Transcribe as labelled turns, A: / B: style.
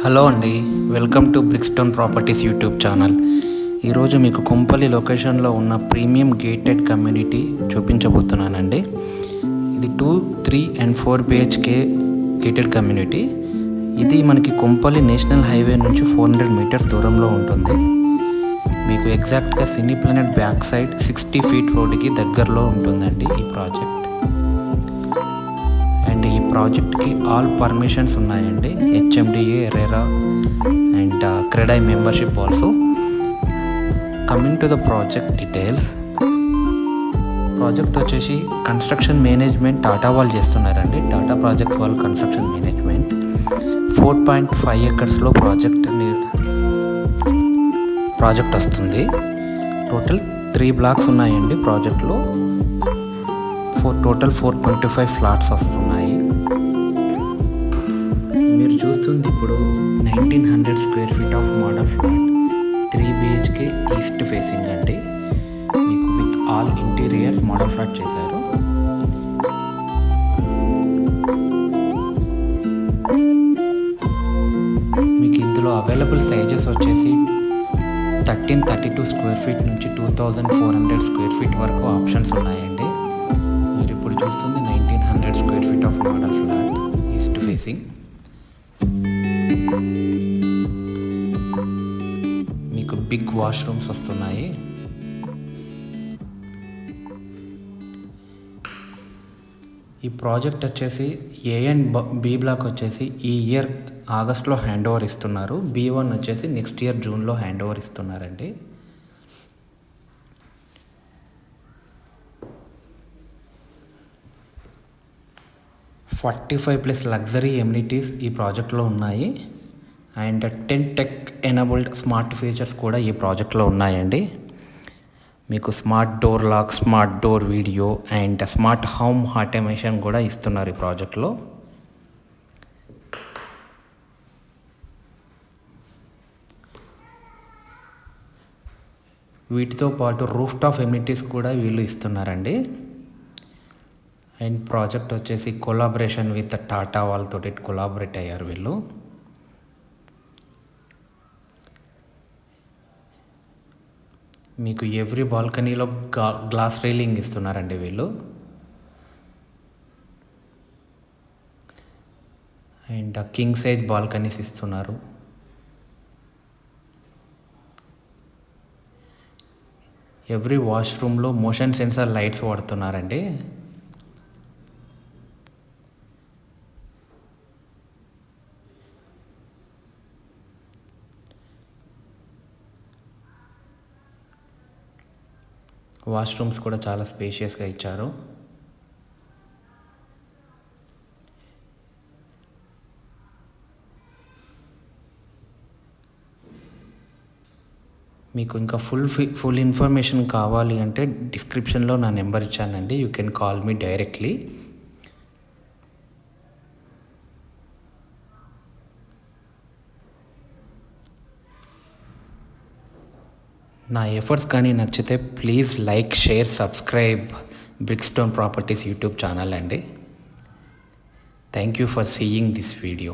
A: Hello అండి, welcome to Brickstone properties YouTube channel. ఈరోజు మీకు కొంపల్లి లొకేషన్లో ఉన్న ప్రీమియం గేటెడ్ కమ్యూనిటీ చూపించబోతున్నానండి. ఇది 2, 3 and 4 BHK గేటెడ్ కమ్యూనిటీ. ఇది మనకి కొంపల్లి నేషనల్ హైవే నుంచి 400 మీటర్స్ దూరంలో ఉంటుంది. మీకు ఎగ్జాక్ట్గా సినీ ప్లానెట్ బ్యాక్ సైడ్ 60 feet రోడ్డుకి దగ్గరలో ఉంటుందండి ఈ ప్రాజెక్ట్. అండ్ ఈ ప్రాజెక్ట్కి ఆల్ పర్మిషన్స్ ఉన్నాయండి, HMDA, RERA and CREDAI membership also. Coming to the project details, project వచ్చేసి కన్స్ట్రక్షన్ మేనేజ్మెంట్ టాటా వాళ్ళు చేస్తున్నారండి. టాటా ప్రాజెక్ట్స్ వాళ్ళు కన్స్ట్రక్షన్ మేనేజ్మెంట్ 4.5 acres ప్రాజెక్ట్ వస్తుంది. టోటల్ 3 blocks ఉన్నాయండి ప్రాజెక్ట్లో. టోటల్ 425 ఫ్లాట్స్ వస్తున్నాయి. మీరు చూస్తుంది ఇప్పుడు 1900 square feet of model flat, 3 BHK east facing అండి. మీకు with all interiors model flat చేశారు. మీకు ఇందులో అవైలబుల్ సైజెస్ వచ్చేసి 1332 square feet నుంచి 2400 square feet వరకు ఆప్షన్స్ ఉన్నాయండి. మీరు ఇప్పుడు చూస్తుంది 1900 square feet of model flat east facing. మీకు బిగ్ వాష్రూమ్స్ వస్తున్నాయి. ఈ ప్రాజెక్ట్ వచ్చేసి A and B బ్లాక్ వచ్చేసి ఈ ఇయర్ ఆగస్ట్లో హ్యాండ్ ఓవర్ ఇస్తున్నారు. B1 వచ్చేసి నెక్స్ట్ ఇయర్ జూన్లో హ్యాండ్ ఓవర్ ఇస్తున్నారండి. 45+ లగ్జరీ ఎమ్యూనిటీస్ ఈ ప్రాజెక్ట్లో ఉన్నాయి. And 10 tech enabled smart features కూడా ఈ ప్రాజెక్ట్లో ఉన్నాయండి. మీకు smart door lock, smart door video and smart home automation కూడా ఇస్తున్నారు ఈ ప్రాజెక్ట్లో. వీటితో పాటు రూఫ్ టాప్ ఎమ్యూనిటీస్ కూడా వీళ్ళు ఇస్తున్నారండి. అండ్ ప్రాజెక్ట్ వచ్చేసి కొలాబరేషన్ విత్ టాటా వాళ్ళతో కొలాబరేట్ అయ్యారు వీళ్ళు. మీకు ఎవ్రీ బాల్కనీలో గ్లాస్ రైలింగ్ ఇస్తున్నారండి వీళ్ళు. అండ్ కింగ్ సైజ్ బాల్కనీస్ ఇస్తున్నారు. ఎవ్రీ వాష్రూమ్లో మోషన్ సెన్సార్ లైట్స్ వాడుతున్నారండి. వాష్రూమ్స్ కూడా చాలా స్పేషియస్గా ఇచ్చారు. మీకు ఇంకా ఫుల్ ఇన్ఫర్మేషన్ కావాలి అంటే డిస్క్రిప్షన్లో నా నెంబర్ ఇచ్చానండి. You can call me directly. నా ఎఫర్ట్స్ కానీ నచ్చితే please like, share, subscribe Brickstone properties YouTube channel అండి. Thank you for seeing this video.